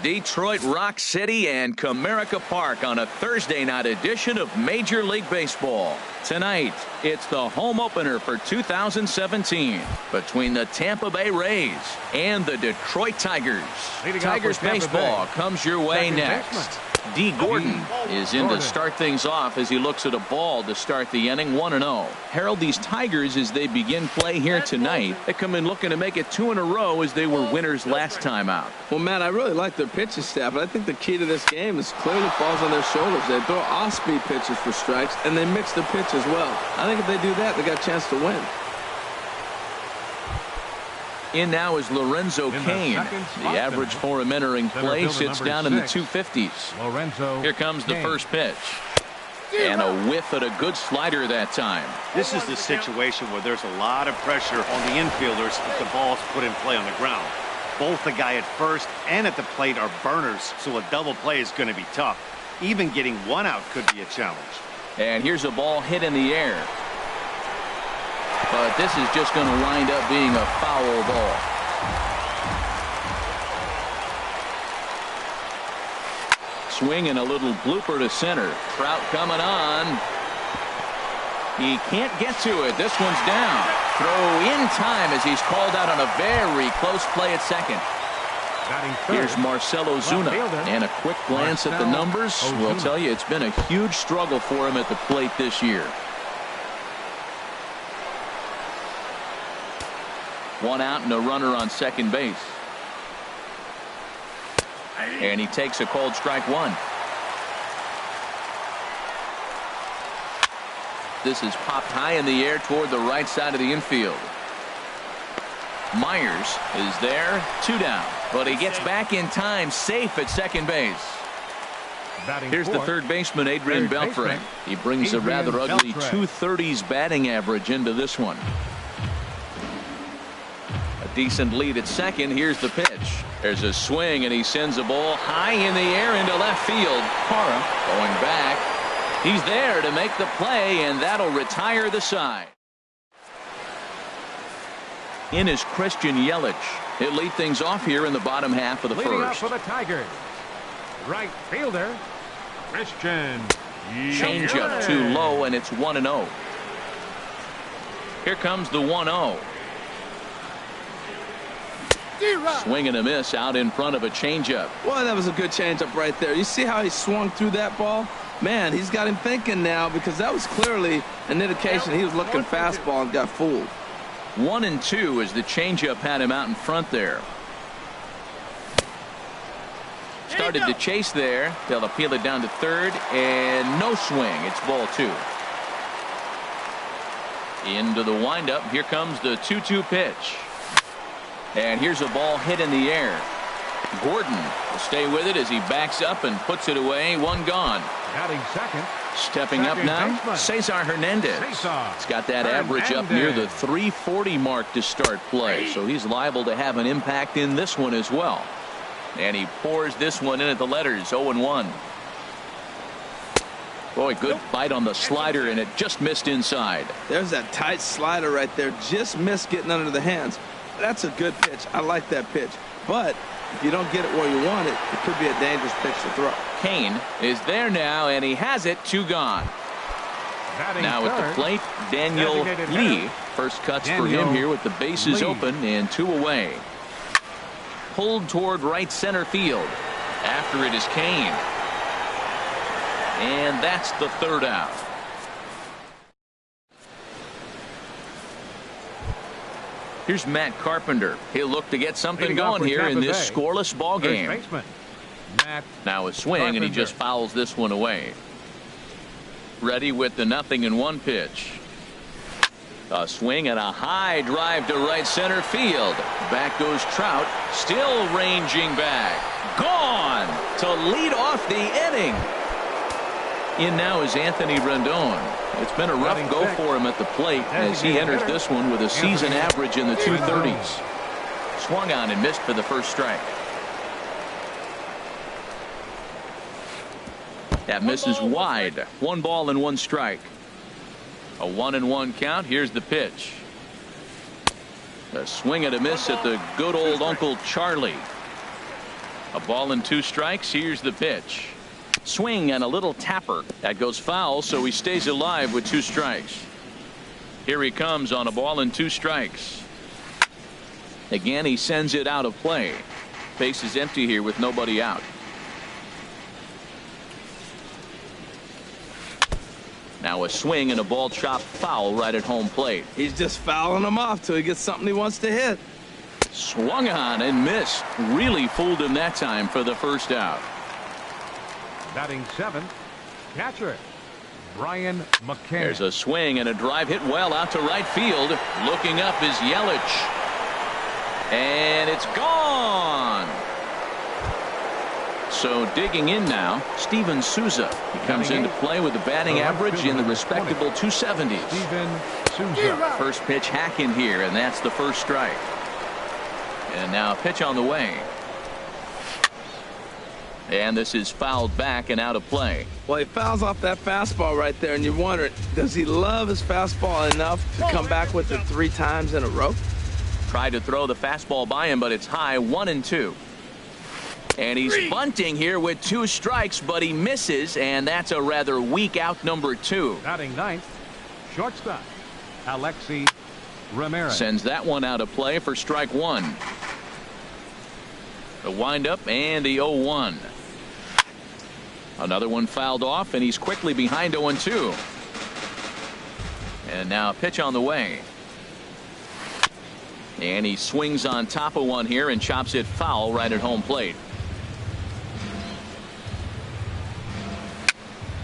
Detroit Rock City and Comerica Park on a Thursday night edition of Major League Baseball. Tonight, it's the home opener for 2017 between the Tampa Bay Rays and the Detroit Tigers. Tigers baseball comes your way next. D. Gordon is in to start things off as he looks at a ball to start the inning. 1-0. Harold, these Tigers, as they begin play here tonight, they come in looking to make it 2 in a row as they were winners last time out. Well, Matt, I really like their pitching staff, but I think the key to this game is clearly falls on their shoulders. They throw off-speed pitches for strikes, and they mix the pitch as well. I think if they do that, they got a chance to win. In now is Lorenzo Cain. The average for him entering play sits down in the 250s. Here comes the first pitch. And a whiff at a good slider that time. This is the situation where there's a lot of pressure on the infielders if the ball's put in play on the ground. Both the guy at first and at the plate are burners, so a double play is going to be tough. Even getting one out could be a challenge. And here's a ball hit in the air. But this is just going to wind up being a foul ball. Swing and a little blooper to center. Trout coming on. He can't get to it. This one's down. Throw in time as he's called out on a very close play at second. Here's Marcell Ozuna, and a quick glance at the numbers will tell you it's been a huge struggle for him at the plate this year. One out and a runner on second base. And he takes a called strike one. This is popped high in the air toward the right side of the infield. Myers is there, 2 down, but he gets back in time, safe at second base. Here's the third baseman, Adrian Beltre. He brings a rather ugly 230s batting average into this one. A decent lead at second. Here's the pitch. There's a swing, and he sends a ball high in the air into left field. Parra going back. He's there to make the play, and that'll retire the side. In is Christian Yelich. He'll lead things off here in the bottom half of the Leading first. Off for the Tigers, right fielder Christian Change up too low, and it's 1-0. Here comes the 1-0. Swing and a miss out in front of a changeup. Boy, that was a good changeup right there. You see how he swung through that ball? Man, he's got him thinking now, because that was clearly an indication he was looking fastball and got fooled. 1-2 as the changeup had him out in front there. Started to chase there. They'll appeal it down to third, and no swing. It's ball 2. Into the windup. Here comes the 2-2 pitch. And here's a ball hit in the air. Gordon will stay with it as he backs up and puts it away. One gone. Batting second. Stepping up now, Cesar Hernandez. He's got that average up near the 340 mark to start play, so he's liable to have an impact in this one as well. And he pours this one in at the letters. 0-1. Boy, good bite on the slider, and it just missed inside. There's that tight slider right there. Just missed getting under the hands. That's a good pitch. I like that pitch. But if you don't get it where you want it, it could be a dangerous pitch to throw. Cain is there now, and he has it. 2 gone. Now at the plate, Daniel Lee. First cuts for him here with the bases open and 2 away. Pulled toward right center field. After it is Cain. And that's the 3rd out. Here's Matt Carpenter. He'll look to get something going here in this scoreless ball game. Now a swing, and he just fouls this one away. Ready with the 0-1 pitch. A swing and a high drive to right center field. Back goes Trout, still ranging back. Gone to lead off the inning. In now is Anthony Rendon. It's been a rough go for him at the plate as he enters this one with a season average in the 230s. Swung on and missed for the first strike. That misses wide. 1 ball and 1 strike. A 1-1 count. Here's the pitch. A swing and a miss at the good old Uncle Charlie. A ball and 2 strikes. Here's the pitch. Swing and a little tapper. That goes foul, so he stays alive with 2 strikes. Here he comes on a ball and 2 strikes. Again, he sends it out of play. Base is empty here with nobody out. Now a swing and a ball chopped foul right at home plate. He's just fouling him off till he gets something he wants to hit. Swung on and missed. Really fooled him that time for the first out. Batting 7th, catcher Brian McCann. There's a swing and a drive hit well out to right field. Looking up is Yelich. And it's gone. So digging in now, Steven Souza. He comes into play with a batting average in the respectable 270s. Steven Souza. First pitch hack in here, and that's the first strike. And now a pitch on the way. And this is fouled back and out of play. Well, he fouls off that fastball right there, and you wonder, does he love his fastball enough to come back with it 3 times in a row? Tried to throw the fastball by him, but it's high, 1-2. And he's bunting here with 2 strikes, but he misses, and that's a rather weak out number 2. Batting 9th, shortstop Alexi Ramirez. Sends that one out of play for strike 1. The windup and the 0-1. Another one fouled off, and he's quickly behind 0-2. And now a pitch on the way. And he swings on top of one here and chops it foul right at home plate.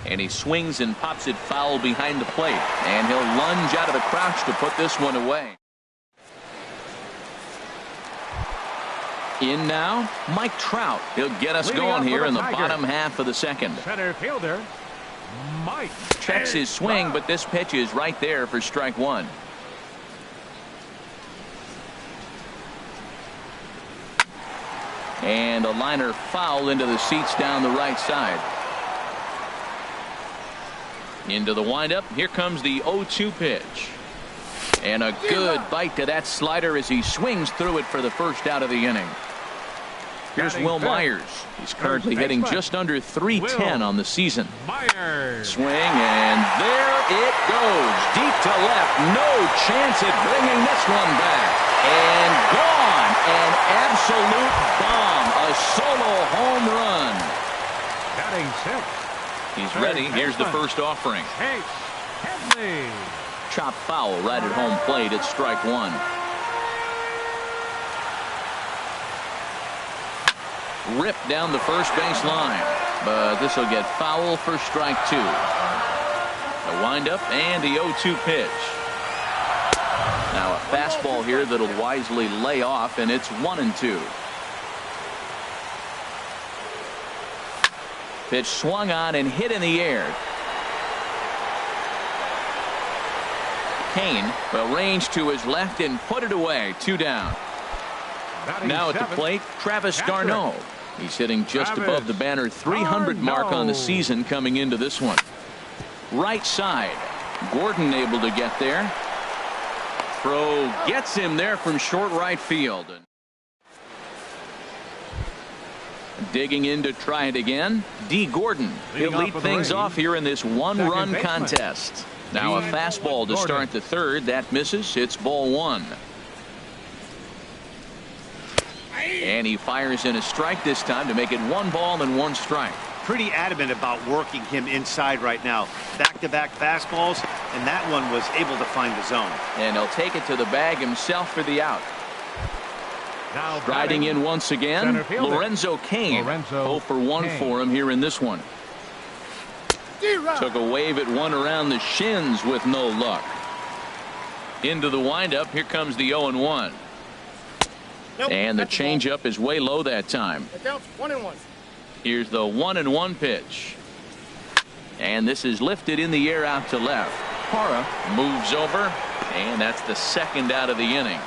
And he swings and pops it foul behind the plate. And he'll lunge out of the crouch to put this one away. In now, Mike Trout. He'll get us going here in the bottom half of the second. Center fielder Mike checks his swing, but this pitch is right there for strike 1. And a liner foul into the seats down the right side. Into the windup. Here comes the 0-2 pitch. And a good bite to that slider as he swings through it for the first out of the inning. Here's Will Myers. He's currently hitting just under .310 on the season. Myers. Swing, and there it goes. Deep to left. No chance at bringing this one back. And gone. An absolute bomb. A solo home run. Batting 6th. He's ready. Here's the first offering. Chase Headley. Chop foul right at home plate at strike 1. Ripped down the first base line, but this will get foul for strike 2. A windup and the 0-2 pitch. Now a fastball here that'll wisely lay off, and it's 1-2. Pitch swung on and hit in the air. Kane will range to his left and put it away. 2 down. Now at the plate, Travis d'Arnaud. He's hitting just above the banner 300 mark on the season coming into this one. Right side. Gordon able to get there. Throw gets him there from short right field. Digging in to try it again. D. Gordon. He'll lead things off here in this 1-run contest. Now a fastball to start the third. That misses. It's ball 1. And he fires in a strike this time to make it 1 ball and 1 strike. Pretty adamant about working him inside right now. Back-to-back fastballs, and that one was able to find the zone. And he'll take it to the bag himself for the out. Now riding in once again, Lorenzo Cain. 0 for 1 for him here in this one. Took a wave at one around the shins with no luck. Into the windup. Here comes the 0-1. And the changeup is way low that time. Here's the 1-1 pitch. And this is lifted in the air out to left. Parra moves over, and that's the second out of the inning.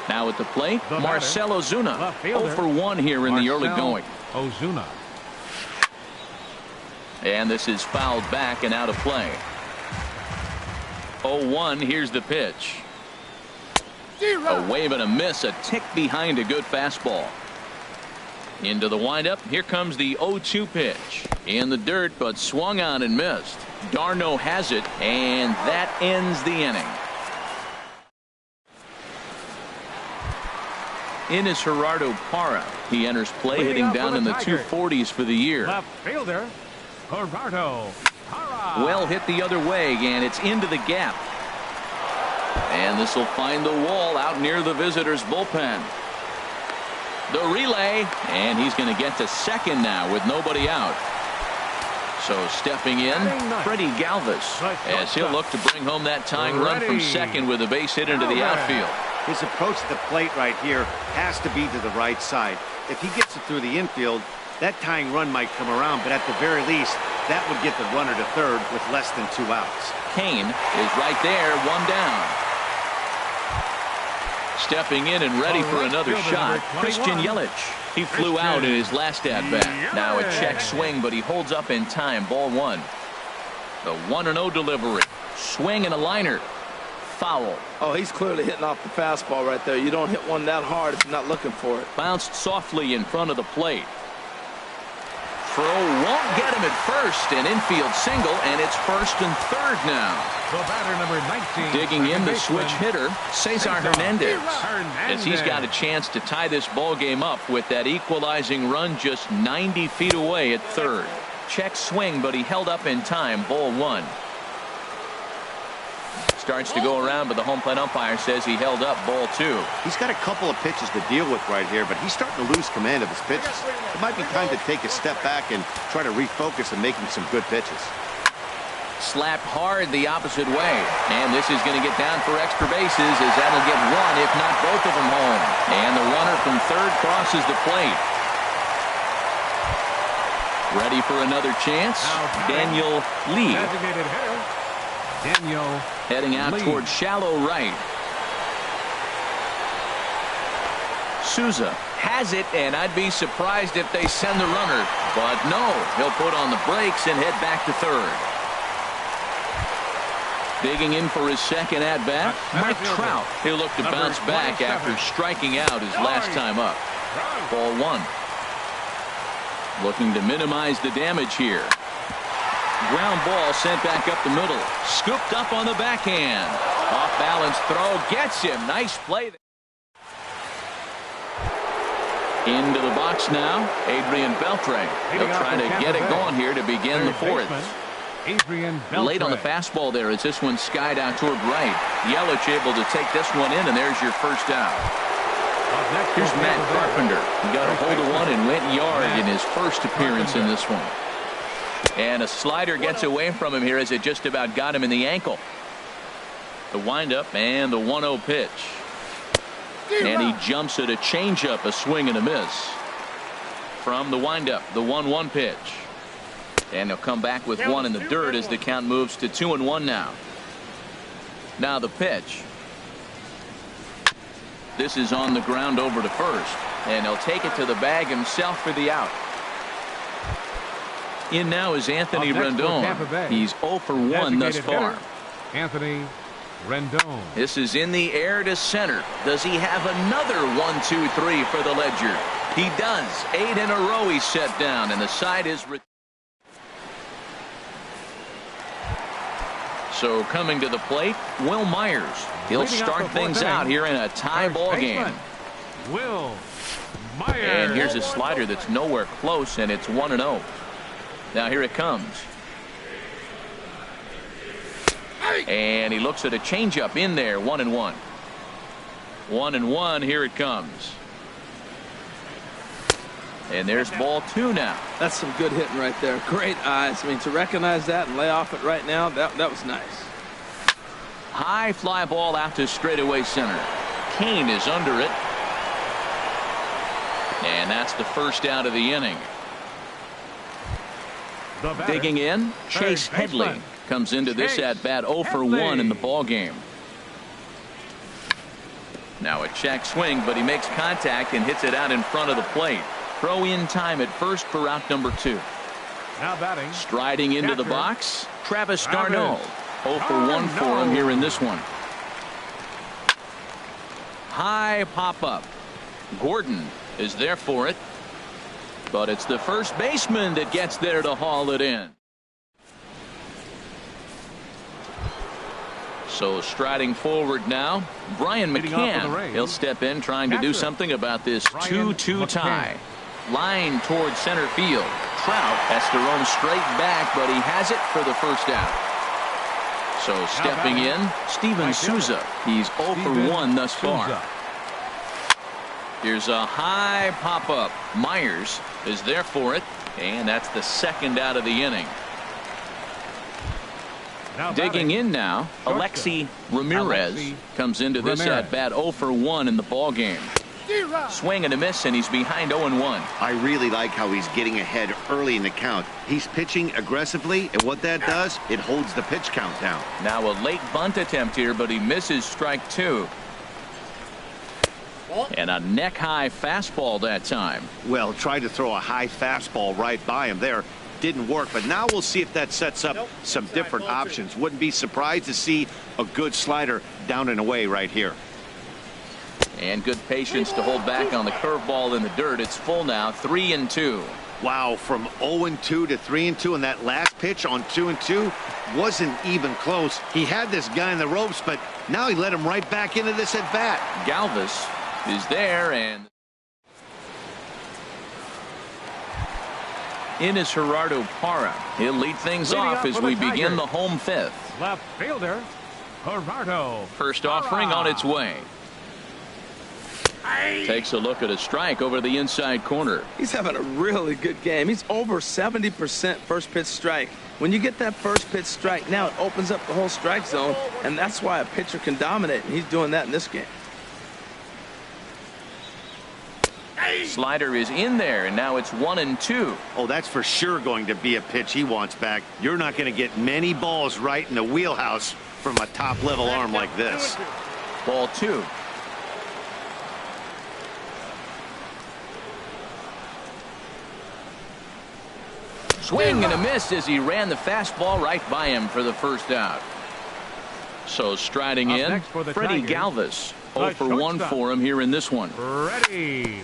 Now at the plate, Marcell Ozuna. 0 for 1 here in the early going. Ozuna. And this is fouled back and out of play. 0-1. Here's the pitch. A wave and a miss, a tick behind a good fastball. Into the windup. Here comes the 0-2 pitch. In the dirt, but swung on and missed. d'Arnaud has it, and that ends the inning. In is Gerardo Parra. He enters play, hitting down in the 240s for the year. Left fielder, Gerardo Parra. Well hit the other way, and it's into the gap. And this will find the wall out near the visitors' bullpen. The relay, and he's going to get to second now with nobody out. So stepping in, Freddie Galvis, as he'll look to bring home that tying run from second with a base hit into the outfield. His approach to the plate right here has to be to the right side. If he gets it through the infield, that tying run might come around, but at the very least, that would get the runner to third with less than 2 outs. Kane is right there, 1 down. Stepping in and ready for another shot, Christian Yelich. He flew out in his last at-bat. Now a check swing, but he holds up in time. Ball 1. The 1-0 delivery. Swing and a liner. Foul. Oh, he's clearly hitting off the fastball right there. You don't hit one that hard if you're not looking for it. Bounced softly in front of the plate. Throw won't get him at first. An infield single, and it's first and third now. The batter, number 19. Digging in the switch hitter, Cesar Hernandez. As he's got a chance to tie this ball game up with that equalizing run just 90 feet away at third. Check swing, but he held up in time. Ball 1. Starts to go around, but the home plate umpire says he held up. Ball 2. He's got a couple of pitches to deal with right here, but he's starting to lose command of his pitches. It might be time to take a step back and try to refocus on making some good pitches. Slapped hard the opposite way, and this is going to get down for extra bases, as that'll get one, if not both of them, home. And the runner from third crosses the plate. Ready for another chance? Daniel Lee. Designated hitter, Daniel heading out Lee. towards shallow right. Souza has it, and I'd be surprised if they send the runner. But no, he'll put on the brakes and head back to third. Digging in for his second at-bat, Mike Trout. He'll look to bounce back after striking out his last time up. Ball 1. Looking to minimize the damage here. Ground ball sent back up the middle. Scooped up on the backhand. Off balance throw gets him. Nice play. Into the box now, Adrian Beltre. He'll try to get it going here to begin the fourth. Late on the fastball there as this one skied out toward right. Yelich able to take this one in, and there's your first out. Here's Matt Carpenter. He got a hold of one and went yard in his first appearance in this one. And a slider gets away from him here as it just about got him in the ankle. The windup and the 1-0 pitch. And he jumps at a changeup, a swing and a miss. From the windup, the 1-1 pitch. And he'll come back with one in the dirt as the count moves to 2-1 now. Now the pitch. This is on the ground over to first. And he'll take it to the bag himself for the out. In now is Anthony Rendon. He's 0 for 1 thus far. Anthony Rendon. This is in the air to center. Does he have another 1-2-3 for the Ledger? He does. 8 in a row he's set down, and the side is. So coming to the plate, Will Myers. He'll start things out here in a tie ball game. Will Myers. And here's a slider that's nowhere close, and it's 1-0. Now here it comes. And he looks at a changeup in there. 1-1. 1-1. Here it comes. And there's ball 2 now. That's some good hitting right there. Great eyes. I mean, to recognize that and lay off it right now, that was nice. High fly ball out to straightaway center. Kane is under it. And that's the first out of the inning. Digging in, Chase Headley comes into this at-bat 0 for 1 in the ball game. Now a check swing, but he makes contact and hits it out in front of the plate. Throw in time at first for out number 2. Now batting. Striding into the box, Travis d'Arnaud. 0 for 1 for him here in this one. high pop-up. Gordon is there for it. But it's the first baseman that gets there to haul it in. So striding forward now, Brian McCann. He'll step in trying to do something about this 2-2 tie. Line towards center field. Trout has to roam straight back, but he has it for the first out. So stepping in, Steven Souza. He's 0 for 1 thus far. Here's a high pop-up. Myers is there for it, and that's the second out of the inning. Digging in now, Alexi Ramirez comes into this at bat 0 for 1 in the ball game. Swing and a miss, and he's behind 0-1. I really like how he's getting ahead early in the count. He's pitching aggressively, and what that does, it holds the pitch count down. Now a late bunt attempt here, but he misses strike 2. And a neck-high fastball that time. Well, tried to throw a high fastball right by him there. Didn't work, but now we'll see if that sets up some different options. Wouldn't be surprised to see a good slider down and away right here. And good patience to hold back on the curveball in the dirt. It's full now, 3-2. Wow, from 0-2 to 3-2, and that last pitch on 2-2 wasn't even close. He had this guy in the ropes, but now he let him right back into this at bat. Galvis is there, and in is Gerardo Parra. He'll lead things off as we begin the home fifth. Left fielder, Gerardo. First offering on its way. Takes a look at a strike over the inside corner. He's having a really good game. He's over 70% first pitch strike. When you get that first pitch strike, now it opens up the whole strike zone, and that's why a pitcher can dominate, and he's doing that in this game. Slider is in there, and now it's 1-2. Oh, that's for sure going to be a pitch he wants back. You're not going to get many balls right in the wheelhouse from a top-level arm like this. Ball 2. Swing and a miss as he ran the fastball right by him for the first out. So striding in, Freddie Galvis. 0 for 1 for him here in this one. Ready.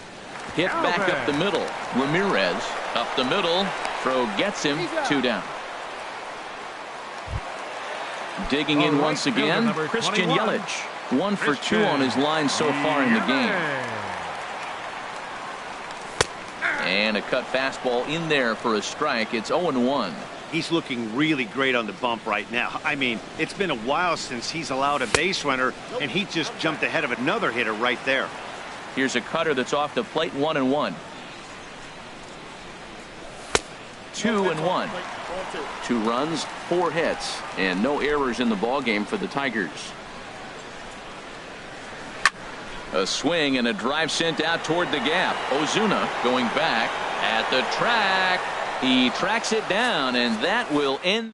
Hit back up the middle. Ramirez up the middle. Throw gets him. 2 down. Digging in once again, Christian Yelich. 1 for 2 on his line so far in the game. And a cut fastball in there for a strike. It's 0-1. He's looking really great on the bump right now. I mean, it's been a while since he's allowed a base runner, and he just jumped ahead of another hitter right there. Here's a cutter that's off the plate. 1-1. 2-1. 2 runs, 4 hits, and no errors in the ball game for the Tigers. A swing and a drive sent out toward the gap. Ozuna going back at the track. He tracks it down, and that will end.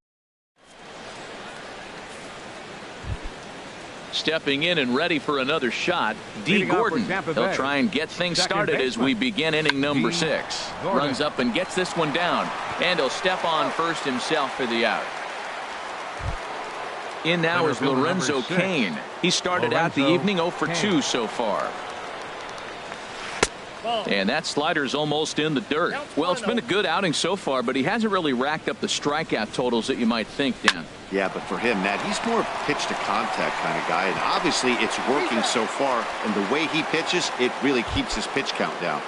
Stepping in and ready for another shot, D. Gordon. He'll try and get things started as we begin inning number 6. Runs up and gets this one down, and he'll step on first himself for the out. In now is Lorenzo Cain. He started out the evening 0 for 2 so far. And that slider's almost in the dirt. Well, it's been a good outing so far, but he hasn't really racked up the strikeout totals that you might think, Dan. Yeah, but for him, Matt, he's more pitch to contact kind of guy, and obviously it's working so far, and the way he pitches, it really keeps his pitch count down.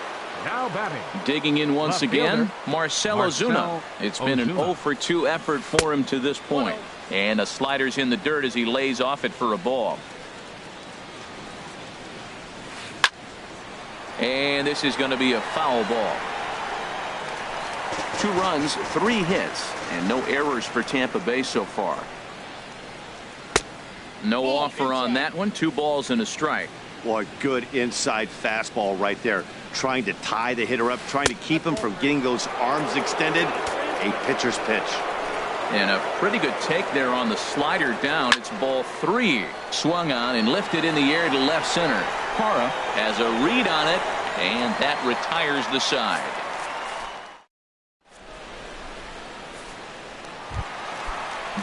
Now batting. Digging in once again, Marcell Ozuna. It's been an 0 for 2 effort for him to this point. And a slider's in the dirt as he lays off it for a ball. And this is going to be a foul ball. 2 runs, 3 hits, and no errors for Tampa Bay so far. No offer on that one. 2 balls and a strike. Boy, good inside fastball right there. Trying to tie the hitter up, trying to keep him from getting those arms extended. A pitcher's pitch. And a pretty good take there on the slider down. It's ball 3. Swung on and lifted in the air to left center. Parra has a read on it, and that retires the side.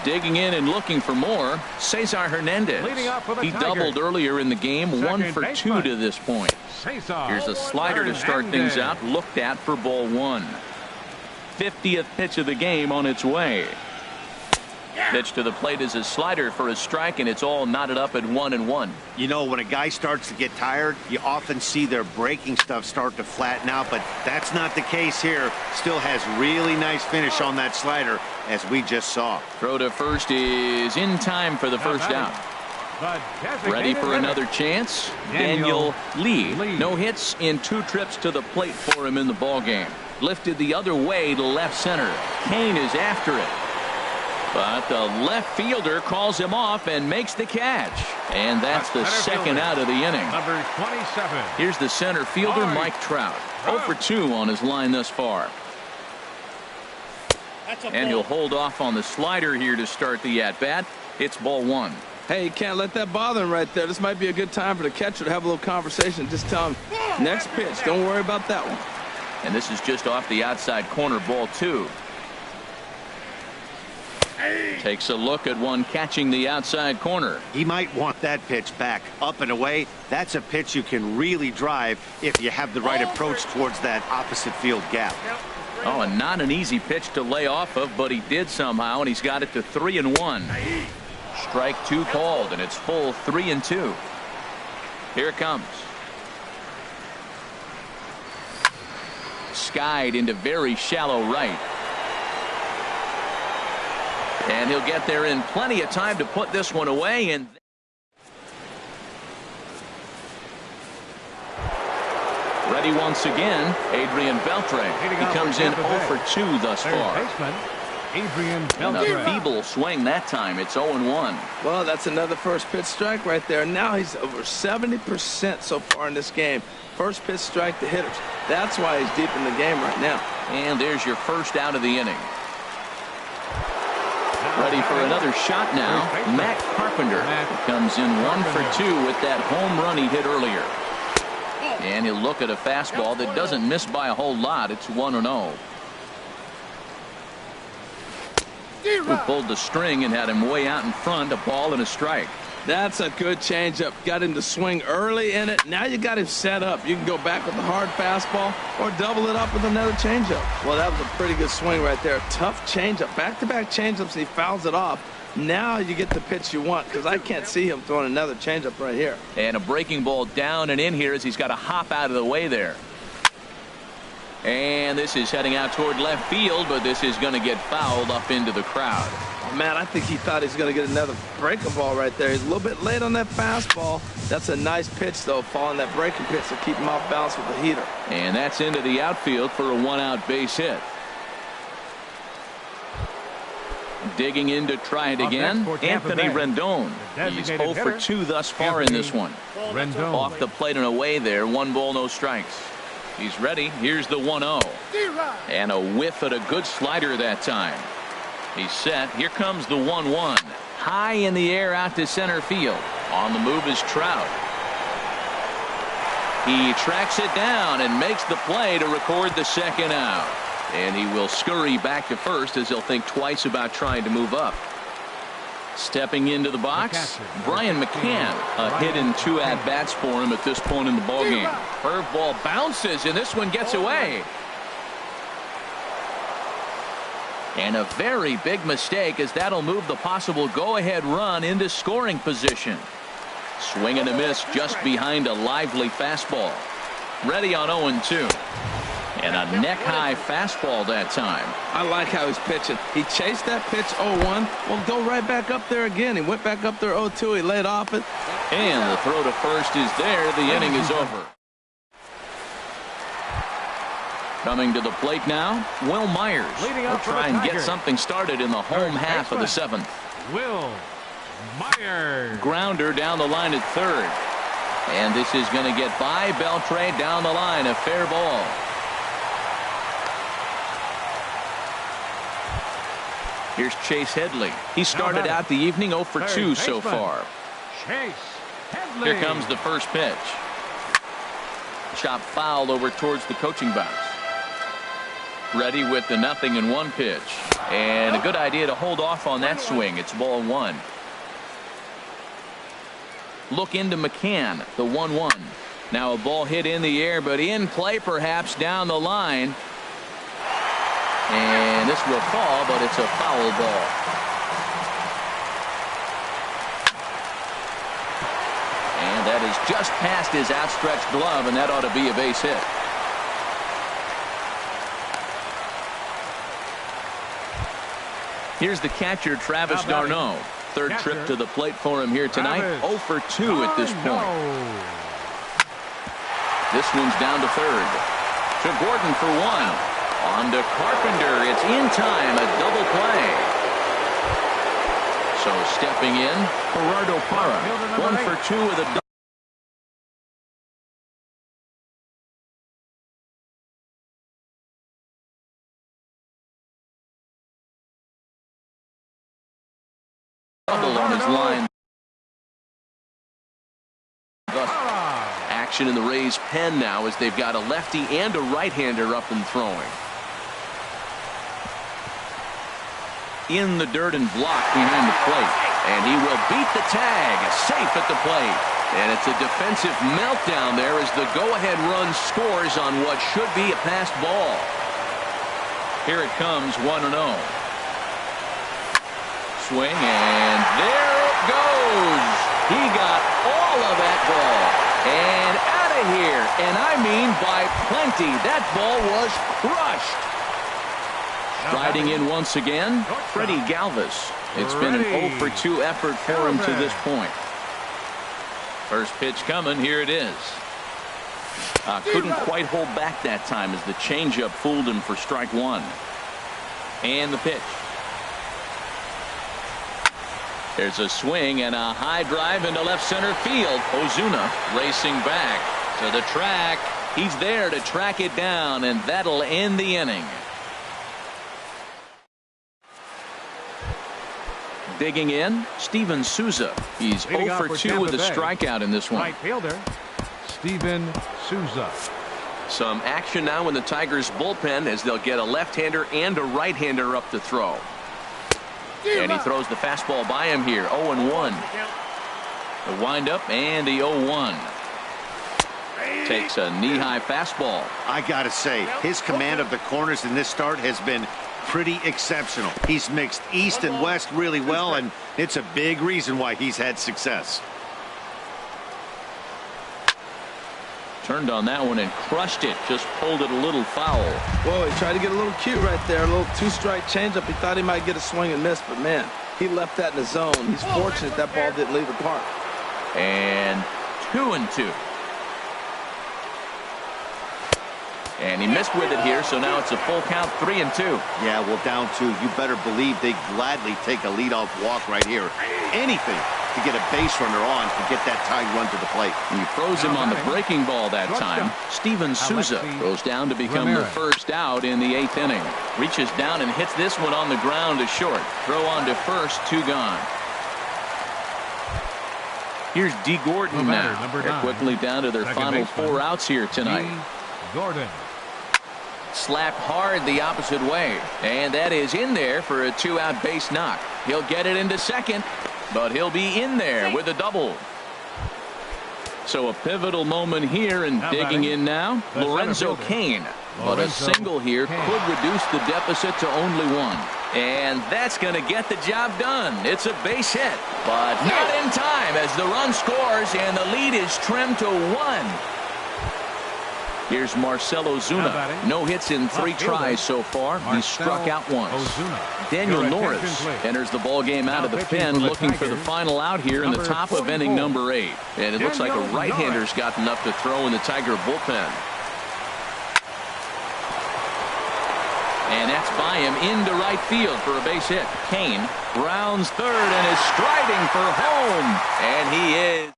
Digging in and looking for more, Cesar Hernandez. He doubled earlier in the game, 1 for 2 to this point. Here's a slider to start things out, looked at for ball 1. 50th pitch of the game on its way. Pitch to the plate is a slider for a strike, and it's all knotted up at 1-1. You know, when a guy starts to get tired, you often see their breaking stuff start to flatten out, but that's not the case here. Still has really nice finish on that slider, as we just saw. Throw to first is in time for the first out. Ready for another chance? Daniel Lee. No hits in 2 trips to the plate for him in the ballgame. Lifted the other way to left center. Kane is after it. But the left fielder calls him off and makes the catch. And that's the second out of the inning. Number 27. Here's the center fielder, Mike Trout. 0 for 2 on his line thus far. And he'll hold off on the slider here to start the at-bat. It's ball 1. Hey, you can't let that bother him right there. This might be a good time for the catcher to have a little conversation. Just tell him, next pitch, don't worry about that one. And this is just off the outside corner, ball 2. Takes a look at one catching the outside corner. He might want that pitch back, up and away. That's a pitch you can really drive if you have the right approach towards that opposite field gap. Oh, and not an easy pitch to lay off of, but he did somehow, and he's got it to 3-1. Strike 2 called, and it's full 3-2. Here it comes. Skied into very shallow right. And he'll get there in plenty of time to put this one away. And ready once again, Adrian Beltre. He comes in 0 for 2 thus far. And a feeble swing that time. It's 0-1. Well, that's another first pitch strike right there. Now he's over 70% so far in this game. First pitch strike to hitters. That's why he's deep in the game right now. And there's your first out of the inning. Ready for another shot now. Matt Carpenter comes in 1 for 2 with that home run he hit earlier. And he'll look at a fastball that doesn't miss by a whole lot. It's 1-0. Who pulled the string and had him way out in front, a ball and a strike. That's a good changeup. Got him to swing early in it. Now you got him set up. You can go back with a hard fastball or double it up with another changeup. Well, that was a pretty good swing right there. Tough changeup. Back-to-back changeups, and he fouls it off. Now you get the pitch you want, because I can't see him throwing another changeup right here. And a breaking ball down and in here as he's got to hop out of the way there. And this is heading out toward left field, but this is going to get fouled up into the crowd. Oh, man, I think he thought he was going to get another breaking ball right there. He's a little bit late on that fastball. That's a nice pitch, though, following that breaking pitch to keep him off balance with the heater. And that's into the outfield for a 1-out base hit. Digging in to try it again, Anthony Rendon. He's 0 for 2 thus far in this one. Off the plate and away there, 1 ball, no strikes. He's ready. Here's the 1-0. And a whiff at a good slider that time. He's set. Here comes the 1-1. High in the air out to center field. On the move is Trout. He tracks it down and makes the play to record the second out. And he will scurry back to first as he'll think twice about trying to move up. Stepping into the box, Brian McCann. A hit and 2 at-bats for him at this point in the ballgame. Curveball bounces, and this one gets away. And a very big mistake, as that'll move the possible go-ahead run into scoring position. Swing and a miss just behind a lively fastball. Ready on 0-2. And a neck-high fastball that time. I like how he's pitching. He chased that pitch 0-1. Well, go right back up there again. He went back up there 0-2. He laid off it. And the throw to first is there. The inning is over. Coming to the plate now, Will Myers. Will try and get something started in the home half of the 7th. Will Myers. Grounder down the line at third. And this is going to get by Beltre down the line. A fair ball. Here's Chase Headley. He started out the evening 0 for 2 so far. Chase Headley. Here comes the first pitch. Chop foul over towards the coaching box. Ready with the 0-1 pitch. And a good idea to hold off on that swing. It's ball 1. Look into McCann, the 1-1. Now a ball hit in the air, but in play perhaps down the line. And this will fall, but it's a foul ball. And that is just past his outstretched glove, and that ought to be a base hit. Here's the catcher, Travis d'Arnaud. Third trip to the plate for him here tonight. 0 for 2 at this point. This one's down to third. To Gordon for 1. On to Carpenter. It's in time. A double play. So stepping in, Gerardo Parra. 1 for 2 with a double. On his line. Action in the Rays pen now as they've got a lefty and a right-hander up and throwing. In the dirt and blocked behind the plate. And he will beat the tag. Safe at the plate. And it's a defensive meltdown there as the go-ahead run scores on what should be a passed ball. Here it comes, 1-0. Swing, and there it goes. He got all of that ball and out of here, and I mean by plenty. That ball was crushed. Striding in once again, Freddie Galvis. It's been an 0 for 2 effort for him to this point. First pitch coming. Here it is. Couldn't quite hold back that time as the changeup fooled him for strike 1. And the pitch. There's a swing and a high drive into left center field. Ozuna racing back to the track. He's there to track it down, and that'll end the inning. Digging in, Steven Souza. He's 0 for 2 with a strikeout in this one. Right fielder, Steven Souza. Some action now in the Tigers bullpen as they'll get a left-hander and a right-hander up to throw. And he throws the fastball by him here. 0-1. The windup and the 0-1. Takes a knee-high fastball. I gotta say, his command of the corners in this start has been pretty exceptional. He's mixed east and west really well, and it's a big reason why he's had success. Turned on that one and crushed it. Just pulled it a little foul. Whoa, he tried to get a little cute right there. A little 2-strike changeup. He thought he might get a swing and miss, but man, he left that in the zone. He's fortunate that ball didn't leave the park. And 2-2. And he missed with it here, so now it's a full count, 3-2. Yeah, well, down 2. You better believe they gladly take a leadoff walk right here. Anything to get a base runner on and get that tying run to the plate. He throws him on the breaking ball that time. Steven Souza goes down to become the first out in the 8th inning. Reaches down and hits this one on the ground to short. Throw on to first, 2 gone. Here's D. Gordon now. They're quickly down to their final 4 outs here tonight. Gordon. Slapped hard the opposite way, and that is in there for a 2-out base knock. He'll get it into second, but he'll be in there with a double. So a pivotal moment here, and digging in now, Lorenzo Cain. But a single here could reduce the deficit to only 1. And that's going to get the job done. It's a base hit, but not in time as the run scores and the lead is trimmed to 1. Here's Marcell Ozuna. No hits in 3 tries so far. He struck out once. Daniel Norris enters the ball game out of the pen, looking for the final out here in the top of inning number 8. And it looks like a right-hander's gotten up to throw in the Tiger bullpen. And that's by him into right field for a base hit. Cain rounds third and is striding for home. And he is.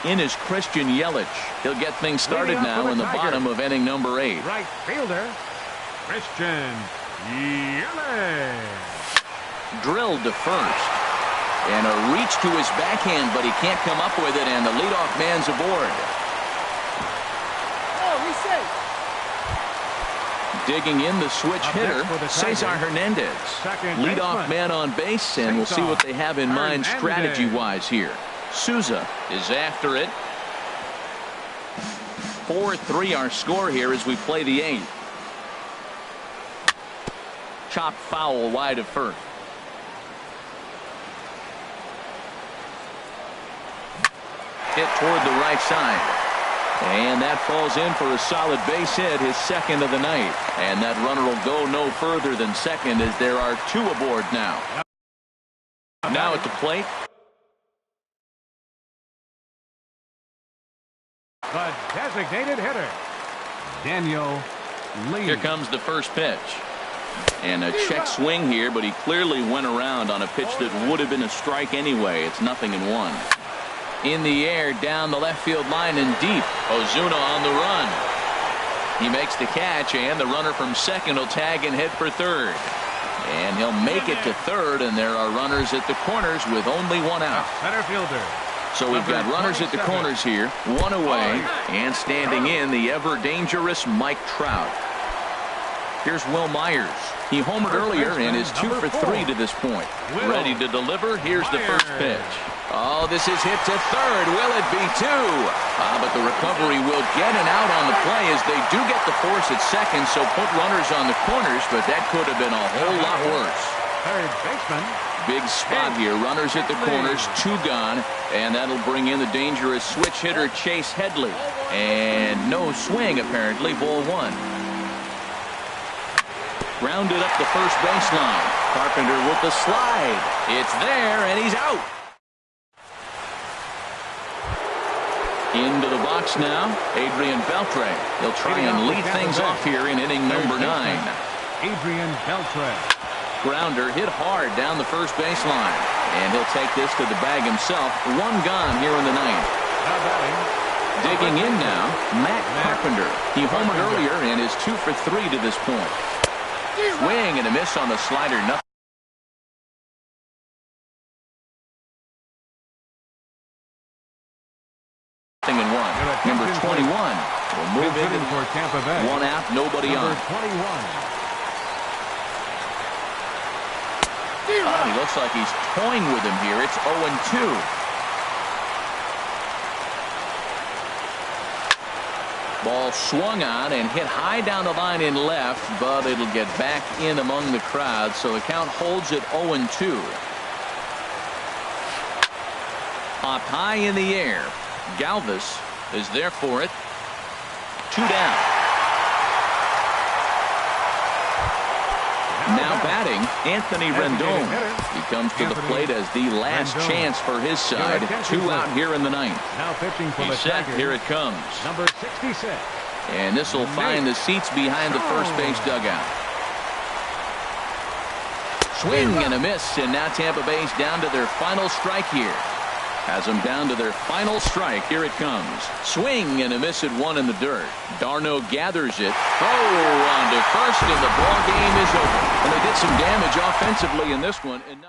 In is Christian Yelich. He'll get things started now in the bottom of inning number 8. Right fielder, Christian Yelich. Drilled to first. And a reach to his backhand, but he can't come up with it, and the leadoff man's aboard. Digging in the switch hitter, Cesar Hernandez. Leadoff man on base, and we'll see what they have in mind strategy-wise here. Souza is after it. 4-3 our score here as we play the 8th. Chopped foul wide of first. Hit toward the right side. And that falls in for a solid base hit, his second of the night. And that runner will go no further than second as there are 2 aboard now. Now at the plate. The designated hitter, Daniel Lee. Here comes the first pitch. And a check swing here, but he clearly went around on a pitch that would have been a strike anyway. It's 0-1. In the air, down the left field line and deep. Ozuna on the run. He makes the catch, and the runner from second will tag and head for third. And he'll make it to third, and there are runners at the corners with only 1 out. Center fielder. So we've got runners at the corners here, 1 away, and standing in the ever-dangerous Mike Trout. Here's Will Myers. He homered earlier and is 2 for 3 to this point. Ready to deliver. Here's the first pitch. Oh, this is hit to third. Will it be 2? But the recovery will get an out on the play as they do get the force at second, so put runners on the corners, but that could have been a whole lot worse. Third baseman. Big spot here. Runners at the corners, 2 gone, and that'll bring in the dangerous switch hitter Chase Headley. And no swing, apparently. Ball 1. Grounded up the first baseline. Carpenter with the slide. It's there, and he's out. Into the box now, Adrian Beltre. He'll try and lead things off here in inning number 9. Adrian Beltre. Grounder hit hard down the first baseline, and he'll take this to the bag himself. 1 gone here in the 9th. Digging in now, Matt Carpenter. He homered earlier and is 2 for 3 to this point. Swing and a miss on the slider. Nothing. And 1. Number 21 will move into for Tampa Bay. 1 out, nobody on. 21. He looks like he's toying with him here. It's 0-2. Ball swung on and hit high down the line in left, but it'll get back in among the crowd, so the count holds at 0-2. Popped high in the air. Galvis is there for it. 2 down. Now batting, Anthony Rendon. He comes to the plate as the last chance for his side. 2 out here in the 9th. Now pitching for He's set. Here it comes. Number 66. And this will find the seats behind the first base dugout. Swing and a miss, and now Tampa Bay's down to their final strike here. Has them down to their final strike. Here it comes. Swing and a miss at 1 in the dirt. Darno gathers it. Throw on to first, and the ball game is over. And they did some damage offensively in this one. And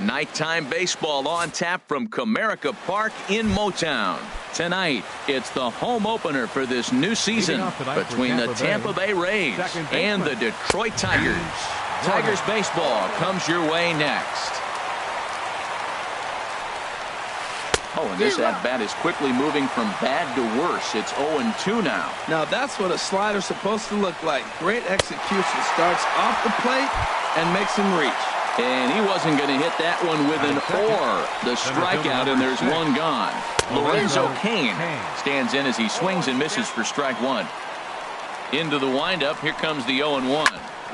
Nighttime baseball on tap from Comerica Park in Motown. Tonight, it's the home opener for this new season between the Tampa Bay Rays and the Detroit Tigers. Tigers baseball comes your way next. Oh, and this at-bat is quickly moving from bad to worse. It's 0-2 now. Now, that's what a slider's supposed to look like. Great execution. Starts off the plate and makes him reach. And he wasn't going to hit that one with an or. The strikeout, and there's one gone. Lorenzo Cain stands in as he swings and misses for strike one. Into the windup, here comes the 0-1.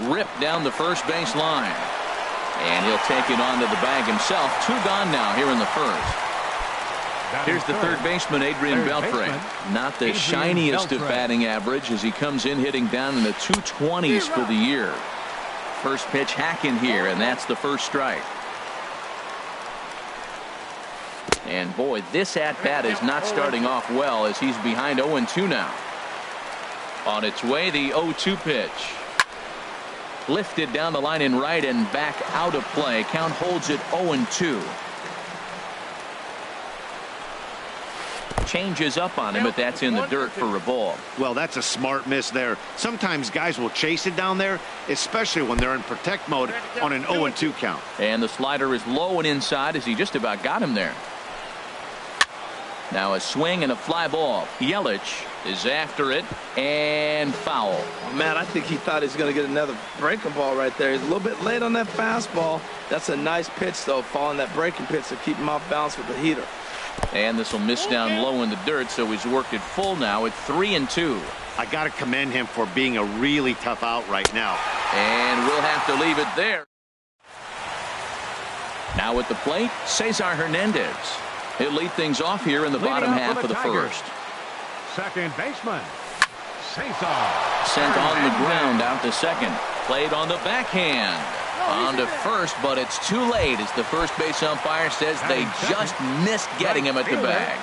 Ripped down the first base line. And he'll take it onto the bag himself. Two gone now here in the first. Here's the third baseman, Adrian Beltre. Not the shiniest of batting average as he comes in hitting down in the 220s for the year. First pitch hacking here, and that's the first strike. And boy, this at-bat is not starting off well as he's behind 0-2 now. On its way, the 0-2 pitch. Lifted down the line in right and back out of play. Count holds it 0-2. Changes up on him, but that's in the dirt for a ball. Well, that's a smart miss there. Sometimes guys will chase it down there, especially when they're in protect mode on an 0-2 count. And the slider is low and inside as he just about got him there. Now a swing and a fly ball. Yelich is after it and foul. Man, I think he thought he was going to get another breaking ball right there. He's a little bit late on that fastball. That's a nice pitch, though, following that breaking pitch to keep him off balance with the heater. And this will miss down low in the dirt, so he's worked it full now at 3-2. I got to commend him for being a really tough out right now. And we'll have to leave it there. Now at the plate, Cesar Hernandez. He'll lead things off here in the bottom half of the first. Second baseman, Cesar. Sent on the ground out to second. Played on the backhand. On to first, but it's too late as the first base umpire says they just missed getting him at the bag.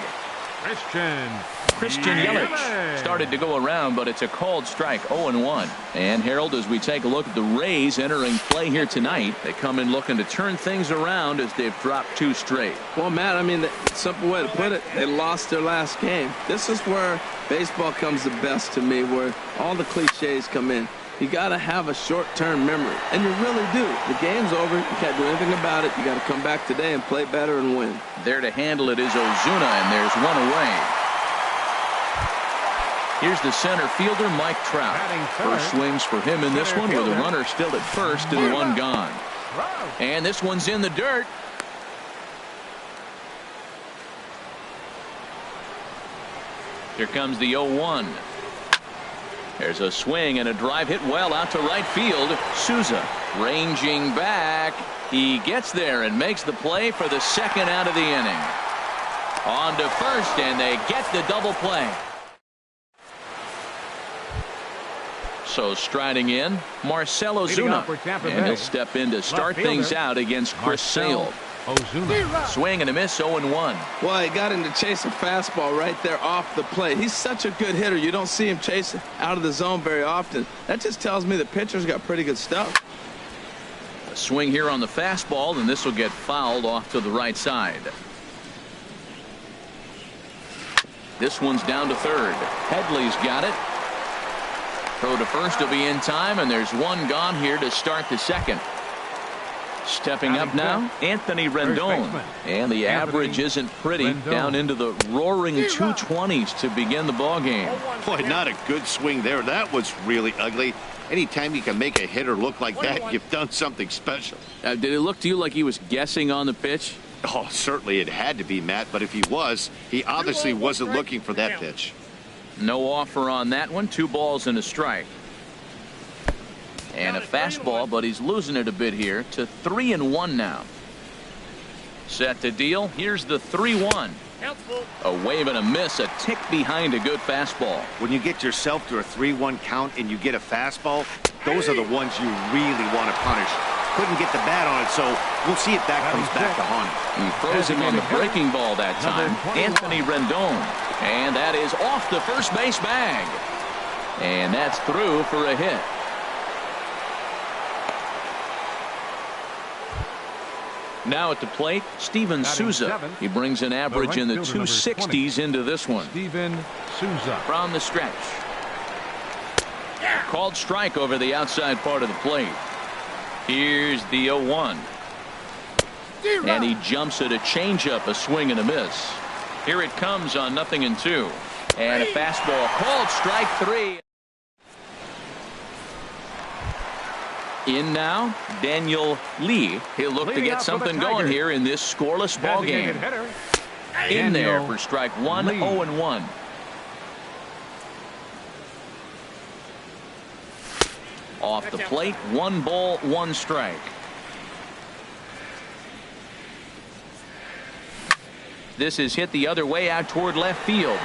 Christian Yelich started to go around, but it's a called strike, 0-1. And Harold, as we take a look at the Rays entering play here tonight, they come in looking to turn things around as they've dropped two straight. Well, Matt, I mean, the simple way to put it, they lost their last game. This is where baseball comes the best to me, where all the cliches come in. You got to have a short-term memory, and you really do. The game's over. You can't do anything about it. You got to come back today and play better and win. There to handle it is Ozuna, and there's one away. Here's the center fielder, Mike Trout. First swings for him in this one with a runner still at first and one gone. And this one's in the dirt. Here comes the 0-1. There's a swing and a drive hit well out to right field. Souza ranging back. He gets there and makes the play for the second out of the inning. On to first, and they get the double play. So striding in, Marcell Ozuna. And he'll step in to start things out against Chris Sale. Swing and a miss, 0-1. Well, he got him to chase a fastball right there off the plate. He's such a good hitter. You don't see him chase out of the zone very often. That just tells me the pitcher's got pretty good stuff. A swing here on the fastball, and this will get fouled off to the right side. This one's down to third. Headley's got it. Throw to first will be in time, and there's one gone here to start the second. Stepping up now, Anthony Rendon. And the average isn't pretty. Down into the roaring 220s to begin the ball game. Boy, not a good swing there. That was really ugly. Anytime you can make a hitter look like that, you've done something special. Did it look to you like he was guessing on the pitch? Oh, certainly it had to be, Matt. But if he was, he obviously wasn't looking for that pitch. No offer on that one. 2 balls and a strike. And a fastball, but he's losing it a bit here to 3-1 now. Set to deal. Here's the 3-1. A wave and a miss, a tick behind a good fastball. When you get yourself to a 3-1 count and you get a fastball, those are the ones you really want to punish. Couldn't get the bat on it, so we'll see if that comes back to haunt him. He froze him on the breaking ball that time. Anthony Rendon. And that is off the first base bag. And that's through for a hit. Now at the plate, Steven Souza. He brings an average in the 260s into this one. Steven Souza. From the stretch. Called strike over the outside part of the plate. Here's the 0-1. And he jumps at a changeup, a swing and a miss. Here it comes on 0-2. And a fastball called strike 3. In now, Daniel Lee. He'll look to get something going here in this scoreless ball game. In there for strike 1, 0-1. Off the plate, 1 ball, 1 strike. This is hit the other way out toward left field.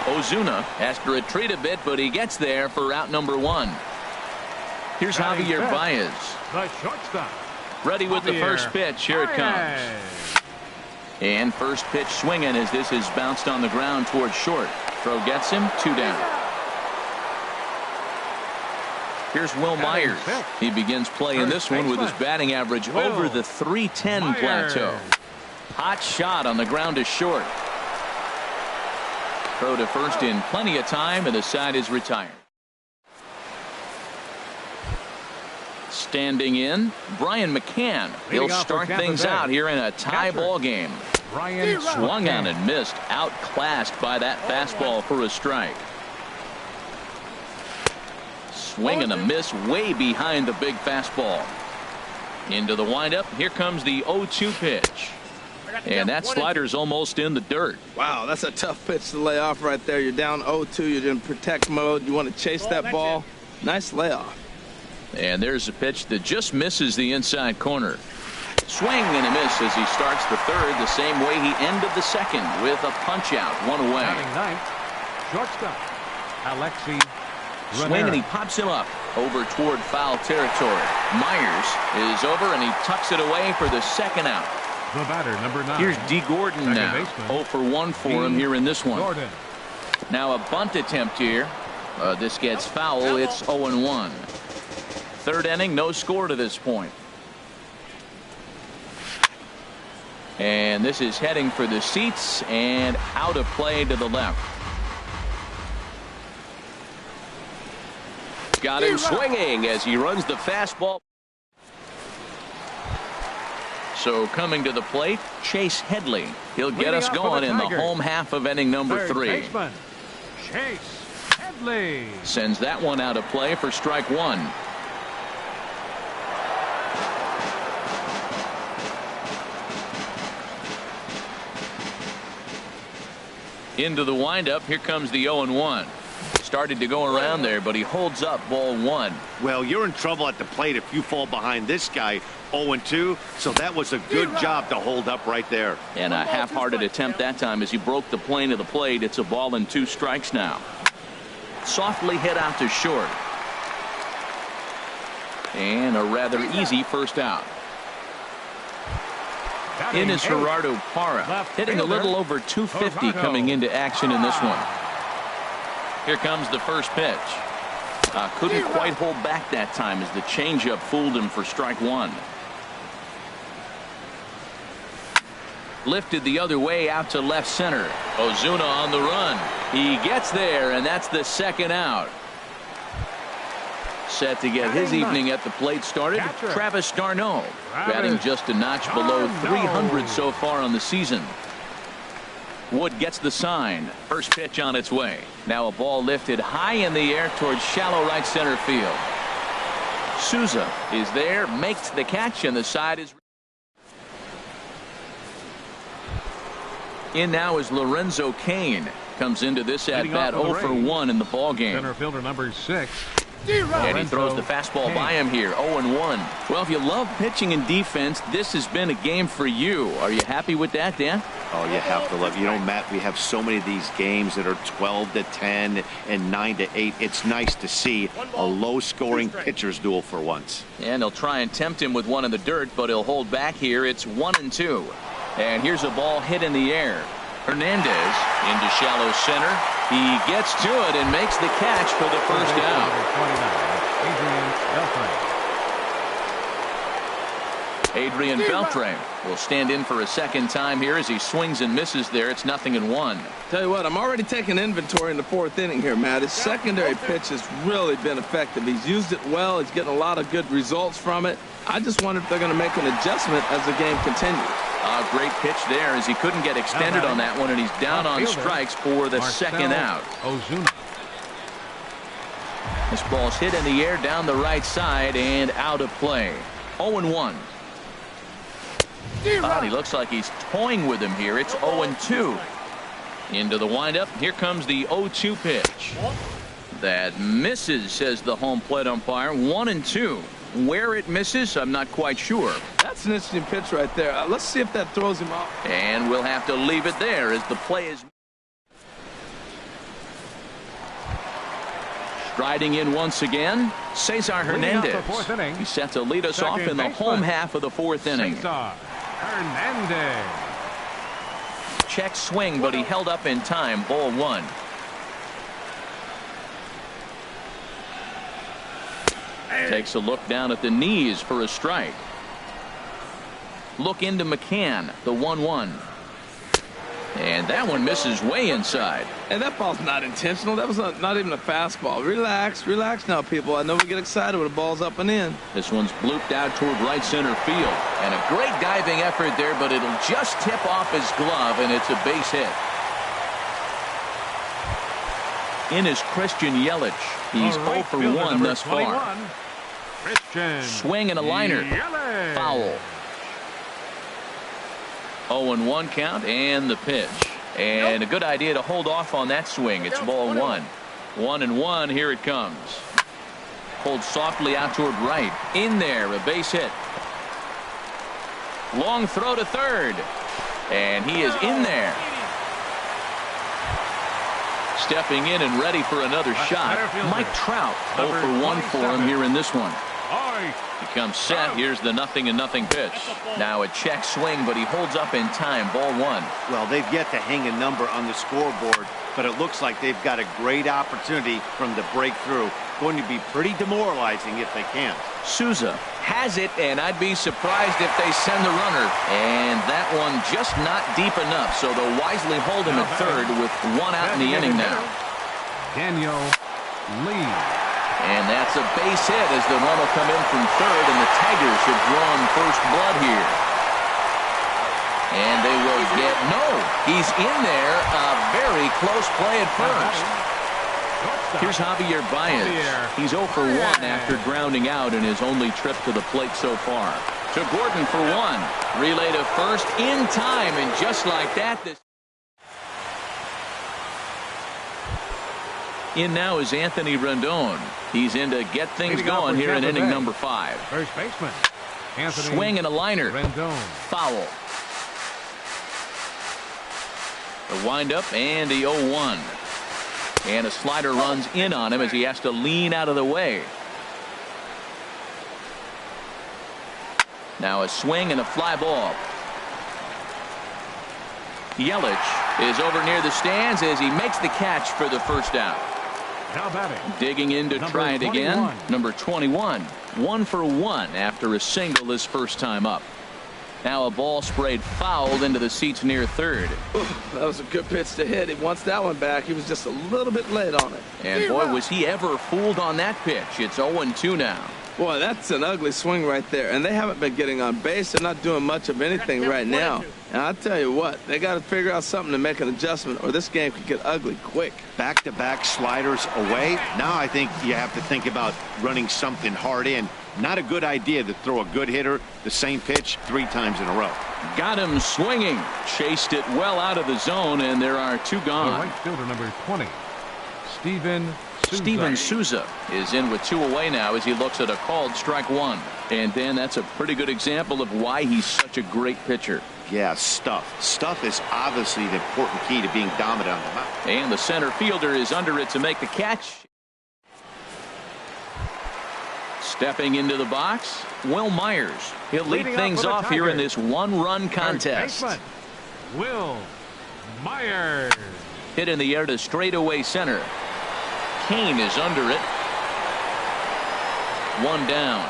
Ozuna has to retreat a bit, but he gets there for out number 1. Here's Javier Baez. The shortstop. Ready with the first pitch. Here it comes. And first pitch swinging as this is bounced on the ground towards short. Throw gets him, 2 down. Here's Will Myers. He begins play in this one with his batting average over the 310 plateau. Hot shot on the ground to short. Throw to first in plenty of time, and the side is retired. Standing in, Brian McCann. He'll start things out here in a tie ball game. Swung on and missed, outclassed by that fastball for a strike. Swing and a miss way behind the big fastball. Into the windup. Here comes the 0-2 pitch. And that slider's almost in the dirt. Wow, that's a tough pitch to lay off right there. You're down 0-2. You're in protect mode. You want to chase that ball. Nice layoff. And there's a pitch that just misses the inside corner. Swing and a miss as he starts the third the same way he ended the second with a punch out, 1 away. Ninth, shortstop, Alexi. Swing and he pops him up over toward foul territory. Myers is over and he tucks it away for the second out. The batter, number 9. Here's D. Gordon now. 0 for 1 for him here in this one. Gordon. Now a bunt attempt here. This gets foul. It's 0-1. Third inning, no score to this point. And this is heading for the seats and out of play to the left. Got him swinging as he runs the fastball. So coming to the plate, Chase Headley. He'll get us going in the home half of inning number 3. Chase Headley sends that one out of play for strike 1. Into the windup. Here comes the 0-1. Started to go around there, but he holds up ball 1. Well, you're in trouble at the plate if you fall behind this guy 0-2. So that was a good job to hold up right there. And a half-hearted attempt that time as he broke the plane of the plate. It's a ball and 2 strikes now. Softly hit out to short. And a rather easy first out. In is Gerardo Parra, hitting a little over 250 coming into action in this one. Here comes the first pitch. Couldn't quite hold back that time as the changeup fooled him for strike 1. Lifted the other way out to left center. Ozuna on the run. He gets there, and that's the second out. Set to get his evening at the plate started, Travis d'Arnaud, batting just a notch below 300 so far on the season. Wood gets the sign. First pitch on its way. Now a ball lifted high in the air towards shallow right center field. Souza is there, makes the catch, and the side is in. Now is Lorenzo Cain. Comes into this at bat 0 for 1 in the ball game. Center fielder number 6. And he throws the fastball by him here, 0-1. Well, if you love pitching and defense, this has been a game for you. Are you happy with that, Dan? Oh, you have to love. You know, Matt, we have so many of these games that are 12-10 and 9-8. It's nice to see a low-scoring pitcher's duel for once. And they'll try and tempt him with one in the dirt, but he'll hold back here. It's 1-2. And here's a ball hit in the air. Hernandez into shallow center. He gets to it and makes the catch for the first down. Adrian Beltre will stand in for a second time here as he swings and misses there. It's 0-1. Tell you what, I'm already taking inventory in the 4th inning here, Matt. His secondary pitch has really been effective. He's used it well. He's getting a lot of good results from it. I just wonder if they're going to make an adjustment as the game continues. A great pitch there as he couldn't get extended on that one, and he's down on strikes for the second out. Ozuna. This ball's hit in the air down the right side and out of play. 0-1. He looks like he's toying with him here. It's 0-2. Into the windup. Here comes the 0-2 pitch. That misses, says the home plate umpire. 1-2. Where it misses, I'm not quite sure. That's an interesting pitch right there. Let's see if that throws him off. And we'll have to leave it there as the play is. Striding in once again, Cesar Hernandez. He's set to lead us off in the home half of the 4th inning. Cesar Hernandez. Check swing, but he held up in time. Ball 1. Takes a look down at the knees for a strike. Look into McCann, the 1-1. And that one misses way inside. And that ball's not intentional. That was not even a fastball. Relax, relax now, people. I know we get excited when the ball's up and in. This one's blooped out toward right center field. And a great diving effort there, but it'll just tip off his glove, and it's a base hit. In is Christian Yelich. He's 0 for 1 thus far. Christian Swing and a liner. Yelich. Foul. 0-1 count and the pitch. And a good idea to hold off on that swing. It's ball 1. 1-1. Here it comes. Pulled softly out toward right. In there, a base hit. Long throw to third. And he is in there. Stepping in and ready for another shot. Mike Trout 0 for 1 for him here in this one. He comes set. Here's the 0-0 pitch. Now a check swing, but he holds up in time. Ball 1. Well, they've yet to hang a number on the scoreboard, but it looks like they've got a great opportunity from the breakthrough. Going to be pretty demoralizing if they can. Souza has it, and I'd be surprised if they send the runner. And that one just not deep enough, so they'll wisely hold him at third with 1 out in the inning now. Daniel Lee. And that's a base hit as the run will come in from third, and the Tigers have drawn first blood here. And they will get he's in there. A very close play at first. Here's Javier Baez. He's 0 for 1 after grounding out in his only trip to the plate so far. To Gordon for 1. Relay to first in time, and just like that, this. In now is Anthony Rendon. He's in to get things going here in inning number 5. First baseman. Anthony Swing and a liner. Rendon. Foul. The windup and the 0-1. And a slider runs in on him as he has to lean out of the way. Now a swing and a fly ball. Yelich is over near the stands as he makes the catch for the first out. Now batting. Digging in to try it again. Number 21. 1 for 1 after a single his first time up. Now a ball sprayed fouled into the seats near third. Ooh, that was a good pitch to hit. He wants that one back. He was just a little bit late on it. And boy, was he ever fooled on that pitch. It's 0-2 now. Boy, that's an ugly swing right there. And they haven't been getting on base. They're not doing much of anything right now. And I'll tell you what, they got to figure out something to make an adjustment, or this game could get ugly quick. Back-to-back sliders away. Now I think you have to think about running something hard in. Not a good idea to throw a good hitter the same pitch 3 times in a row. Got him swinging. Chased it well out of the zone, and there are 2 gone. The right fielder, number 20, Steven Souza is in with 2 away now as he looks at a called strike 1. And Dan, that's a pretty good example of why he's such a great pitcher. Yeah, stuff. Stuff is obviously the important key to being dominant on the mound. And the center fielder is under it to make the catch. Stepping into the box, Will Myers. He'll lead things off here in this 1-run contest. Will Myers. Hit in the air to straightaway center. Kane is under it. 1 down.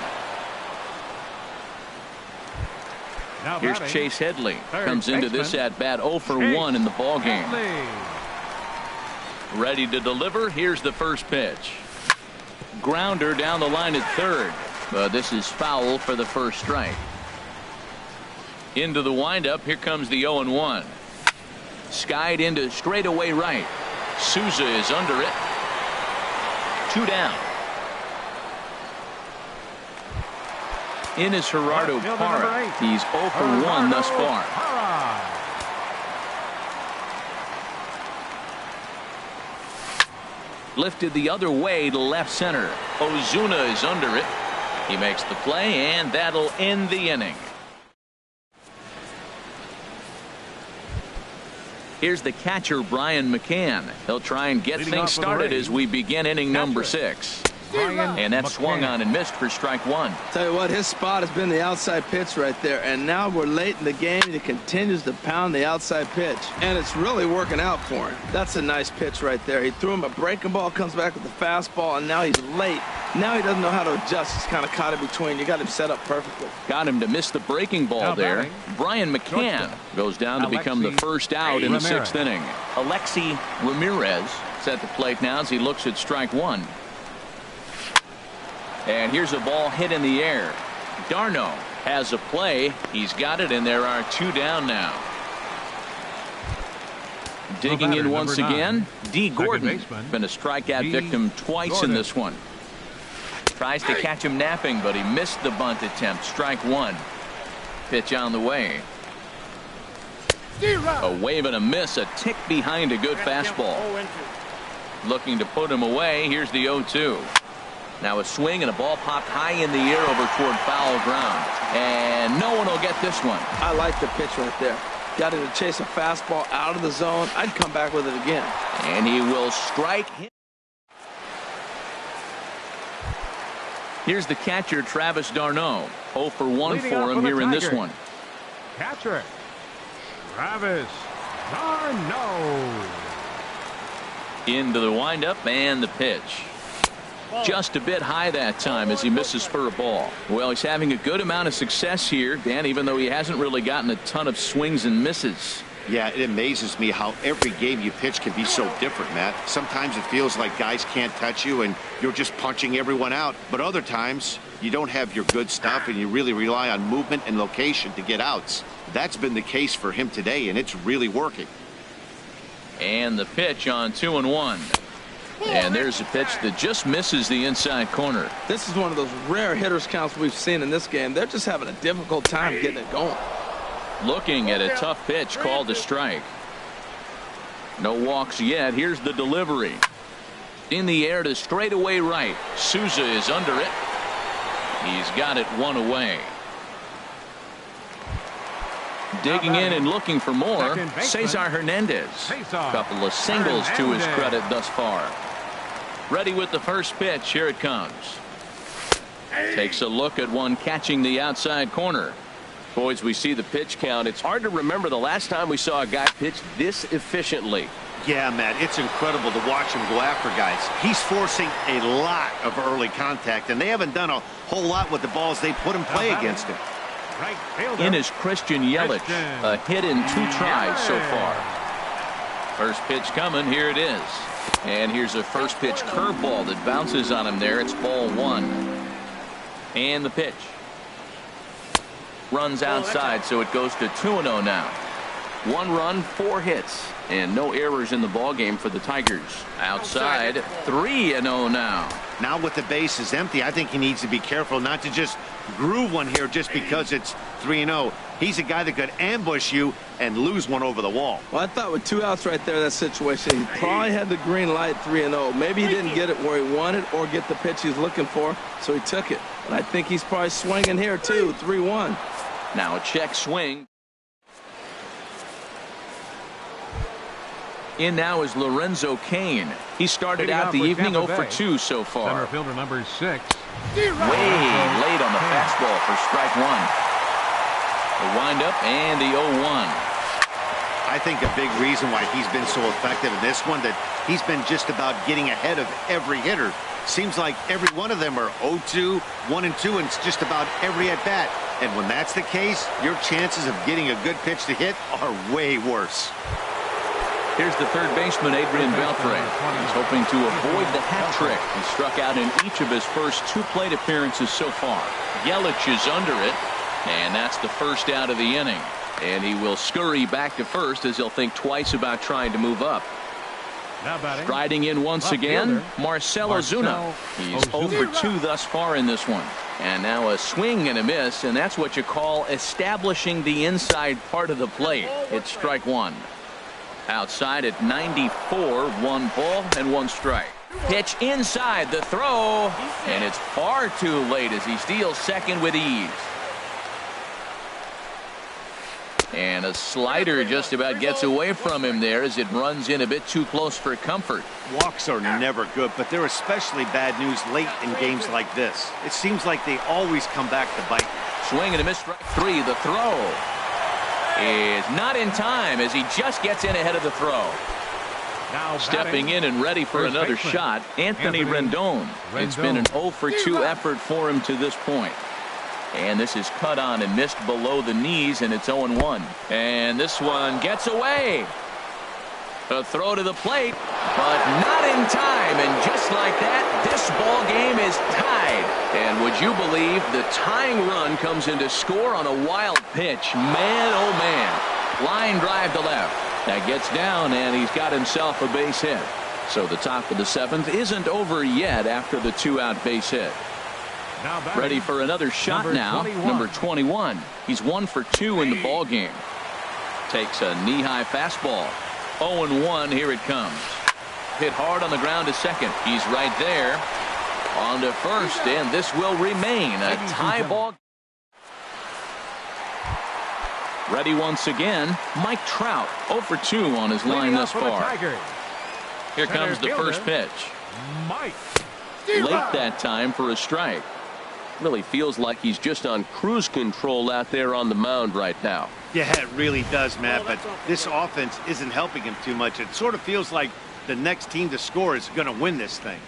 Here's Chase Headley. Comes into this at bat 0 for 1 in the ball game. Ready to deliver. Here's the first pitch. Grounder down the line at third. This is foul for the first strike. Into the windup. Here comes the 0-1. Skied into straightaway right. Souza is under it. 2 down. In is Gerardo Parra. He's 0 for 1 thus far. Lifted the other way to left center. Ozuna is under it. He makes the play, and that'll end the inning. Here's the catcher, Brian McCann. He'll try and get things started as we begin inning number 6. And that swung on and missed for strike 1. Tell you what, his spot has been the outside pitch right there, and now we're late in the game and he continues to pound the outside pitch, and it's really working out for him. That's a nice pitch right there. He threw him a breaking ball, comes back with the fastball, and now he's late. Now he doesn't know how to adjust. He's kind of caught in between. You got him set up perfectly. Got him to miss the breaking ball there. Brian McCann goes down to become the first out in the 6th inning. Alexi Ramirez is at the plate now as he looks at strike 1. And here's a ball hit in the air. d'Arnaud has a play. He's got it, and there are 2 down now. Digging in once again, D. Gordon. Been a strikeout victim twice in this one. Tries to catch him napping, but he missed the bunt attempt. Strike 1. Pitch on the way. A wave and a miss. A tick behind a good fastball. Looking to put him away. Here's the 0-2. Now a swing and a ball popped high in the air over toward foul ground. And no one will get this one. I like the pitch right there. Got him to chase a fastball out of the zone. I'd come back with it again. And he will strike him. Here's the catcher, Travis d'Arnaud. 0 for 1 for him here in this one. Catcher, Travis d'Arnaud. Into the windup and the pitch. Just a bit high that time as he misses for a ball. Well, he's having a good amount of success here, Dan, even though he hasn't really gotten a ton of swings and misses. Yeah, it amazes me how every game you pitch can be so different, Matt. Sometimes it feels like guys can't touch you and you're just punching everyone out. But other times you don't have your good stuff and you really rely on movement and location to get outs. That's been the case for him today, and it's really working. And the pitch on 2-1. And there's a pitch that just misses the inside corner. This is one of those rare hitters counts we've seen in this game. They're just having a difficult time getting it going. Looking at a tough pitch called a strike. No walks yet. Here's the delivery. In the air to straightaway right. Souza is under it. He's got it 1 away. Digging in and looking for more, Cesar Hernandez. A couple of singles to his credit thus far. Ready with the first pitch. Here it comes. Takes a look at one catching the outside corner. Boys, we see the pitch count. It's hard to remember the last time we saw a guy pitch this efficiently. Yeah, Matt, it's incredible to watch him go after guys. He's forcing a lot of early contact, and they haven't done a whole lot with the balls they put in play against him. In is Christian Yelich. A hit in 2 tries so far. First pitch coming. Here it is. And here's a first pitch curveball that bounces on him there. It's ball 1. And the pitch. Runs outside, so it goes to 2-0 now. 1 run, 4 hits, and no errors in the ball game for the Tigers. Outside, 3-0 now. Now with the bases empty, I think he needs to be careful not to just groove one here just because it's 3-0. He's a guy that could ambush you and lose one over the wall. Well, I thought with 2 outs right there, that situation, he probably had the green light 3-0. Maybe he didn't get it where he wanted or get the pitch he's looking for, so he took it. And I think he's probably swinging here too. 3-1. Now a check swing. In now is Lorenzo Cain. He started out the evening 0 for 2 so far. Center fielder number 6. Way late on the fastball for strike 1. The windup and the 0-1. I think a big reason why he's been so effective in this one, that he's been just about getting ahead of every hitter. Seems like every one of them are 0-2, 1-2, and it's just about every at-bat. And when that's the case, your chances of getting a good pitch to hit are way worse. Here's the third baseman, Adrian Beltre. He's hoping to avoid the hat trick. He struck out in each of his first 2 plate appearances so far. Yelich is under it, and that's the first out of the inning. And he will scurry back to first as he'll think twice about trying to move up. Striding in once again, Marcell Ozuna. He's 0 for 2 thus far in this one. And now a swing and a miss, and that's what you call establishing the inside part of the plate. It's strike 1. Outside at 94, 1 ball and 1 strike. Pitch inside, the throw, and it's far too late as he steals second with ease. And a slider just about gets away from him there as it runs in a bit too close for comfort. Walks are never good, but they're especially bad news late in games like this. It seems like they always come back to bite. Swing and a miss, strike 3. The throw is not in time as he just gets in ahead of the throw. Now stepping in and ready for another shot, Anthony Rendon. It's been an 0 for 2 effort for him to this point. And this is cut on and missed below the knees, and it's 0-1. And this one gets away. A throw to the plate, but not in time. And just like that, this ball game is tied. And would you believe the tying run comes into score on a wild pitch? Man, oh man. Line drive to left. That gets down, and he's got himself a base hit. So the top of the 7th isn't over yet after the 2-out base hit. Ready for another shot now. Number 21. He's 1 for 2 in the ball game. Takes a knee-high fastball. 0-1. Here it comes. Hit hard on the ground to second. He's right there. On to first, and this will remain a tie ball. Ready once again. Mike Trout 0 for 2 on his line thus far. Here comes the first pitch. Mike. Late that time for a strike. Really feels like he's just on cruise control out there on the mound right now. Yeah, it really does, Matt, but this offense isn't helping him too much. It sort of feels like the next team to score is going to win this thing.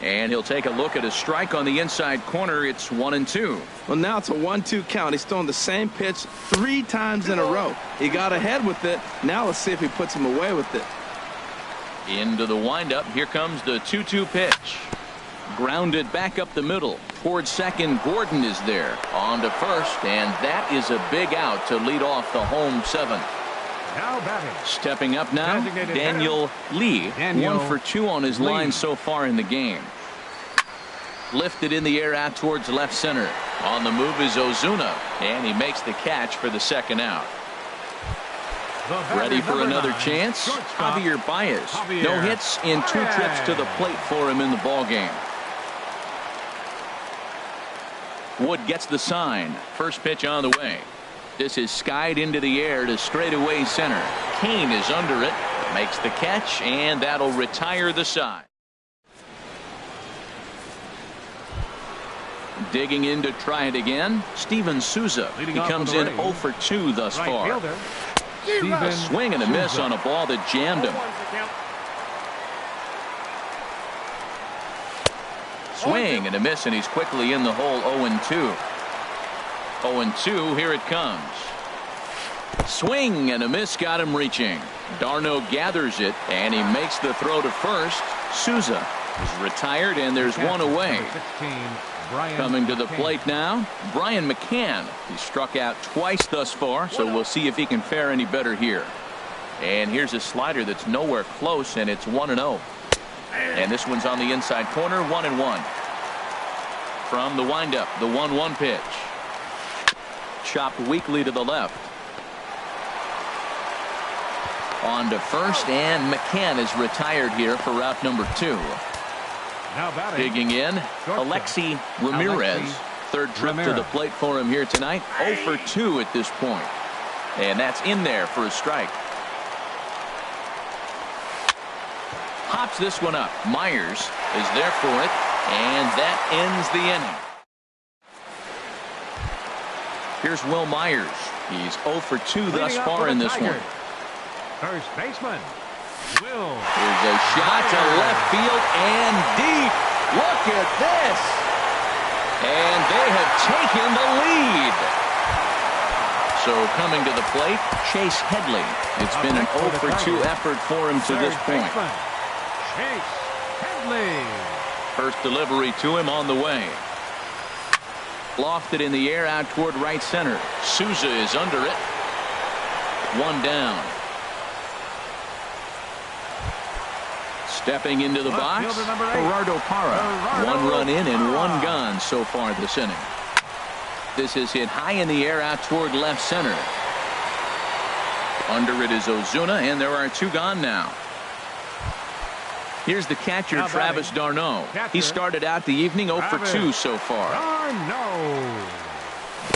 And he'll take a look at a strike on the inside corner. It's 1-2. Well, now it's a 1-2 count. He's throwing the same pitch 3 times in a row. He got ahead with it. Now let's see if he puts him away with it. Into the windup. Here comes the 2-2 pitch. Grounded back up the middle. Towards second, Gordon is there. On to first, and that is a big out to lead off the home 7th. Now batting. Stepping up now, Daniel Lee. 1 for 2 on his line so far in the game. Lifted in the air out towards left center. On the move is Ozuna, and he makes the catch for the second out. Ready for another chance? Javier Baez. No hits in 2 trips to the plate for him in the ball game. Wood gets the sign. First pitch on the way. This is skied into the air to straightaway center. Kane is under it. Makes the catch, and that'll retire the side. Digging in to try it again. Steven Souza. He comes in 0 for 2 thus far. A swing and a miss on a ball that jammed him. Swing and a miss, and he's quickly in the hole. 0-2. 0-2. Here it comes. Swing and a miss, got him reaching. Darno gathers it, and he makes the throw to first. Souza is retired, and there's one away. Coming to the plate now, Brian McCann. He struck out twice thus far, so we'll see if he can fare any better here. And here's a slider that's nowhere close, and it's 1-0. And this one's on the inside corner, 1-1. From the windup, the 1-1 pitch. Chopped weakly to the left. On to first, and McCann is retired here for route number 2. Digging in, Alexi Ramirez. Third trip to the plate for him here tonight. 0 for 2 at this point. And that's in there for a strike. Hops this one up. Myers is there for it, and that ends the inning. Here's Will Myers. He's 0 for 2 thus far in this one. First baseman, Will. Here's a shot to left field and deep. Look at this. And they have taken the lead. So coming to the plate, Chase Headley. It's been an 0 for 2 effort for him to this point. Chase Headley. First delivery to him on the way. Lofted in the air out toward right center. Souza is under it. One down. Stepping into the box, Gerardo Parra. One run in and one gone so far this inning. This is hit high in the air out toward left center. Under it is Ozuna, and there are 2 gone now. Here's the catcher, Travis d'Arnaud. He started out the evening 0 for 2 so far.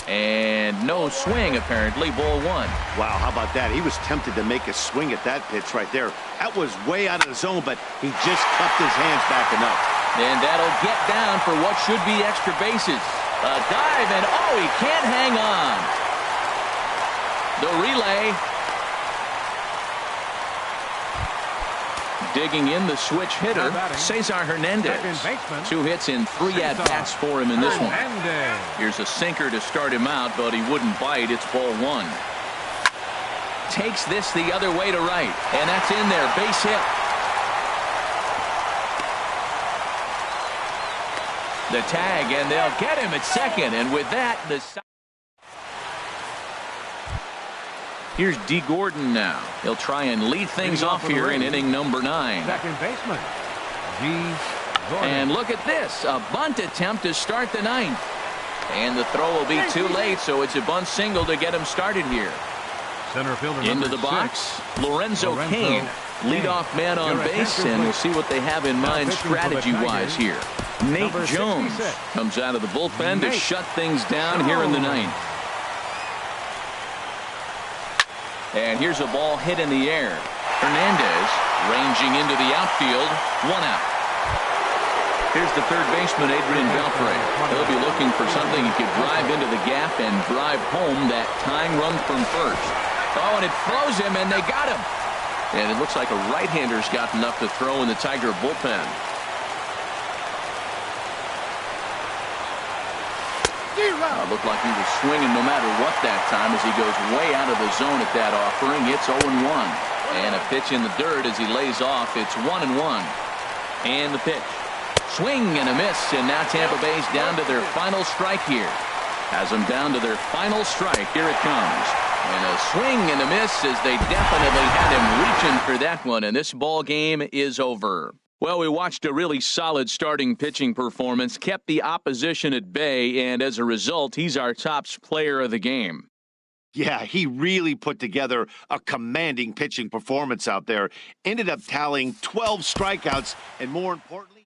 And no swing, apparently. Ball 1. Wow, how about that? He was tempted to make a swing at that pitch right there. That was way out of the zone, but he just cupped his hands back enough. And that'll get down for what should be extra bases. A dive, and oh, he can't hang on. The relay. Digging in the switch hitter, Cesar Hernandez. 2 hits in 3 at-bats for him in this one. Here's a sinker to start him out, but he wouldn't bite. It's ball 1. Takes this the other way to right, and that's in there. Base hit. The tag, and they'll get him at second, and with that, the... Here's D. Gordon now. He'll try and lead things off here in inning number 9. Second baseman, D. Gordon. And look at this, a bunt attempt to start the 9th. And the throw will be too late, so it's a bunt single to get him started here. Center fielder into the box, Lorenzo Cain, leadoff man on base, and we'll see what they have in mind strategy-wise here. Nate Jones comes out of the bullpen to shut things down here in the 9th. And here's a ball hit in the air. Hernandez ranging into the outfield. 1 out. Here's the third baseman, Adrian Beltre. He'll be looking for something he could drive into the gap and drive home that tying run from first. Oh, and it throws him, and they got him. And it looks like a right-hander's got enough to throw in the Tiger bullpen. Looked like he was swinging no matter what that time as he goes way out of the zone at that offering. It's 0-1. And a pitch in the dirt as he lays off. It's 1-1. And the pitch. Swing and a miss. And now Tampa Bay's down to their final strike here. Has them down to their final strike. Here it comes. And a swing and a miss as they definitely had him reaching for that one. And this ball game is over. Well, we watched a really solid starting pitching performance, kept the opposition at bay, and as a result, he's our top player of the game. Yeah, he really put together a commanding pitching performance out there. Ended up tallying 12 strikeouts, and more importantly,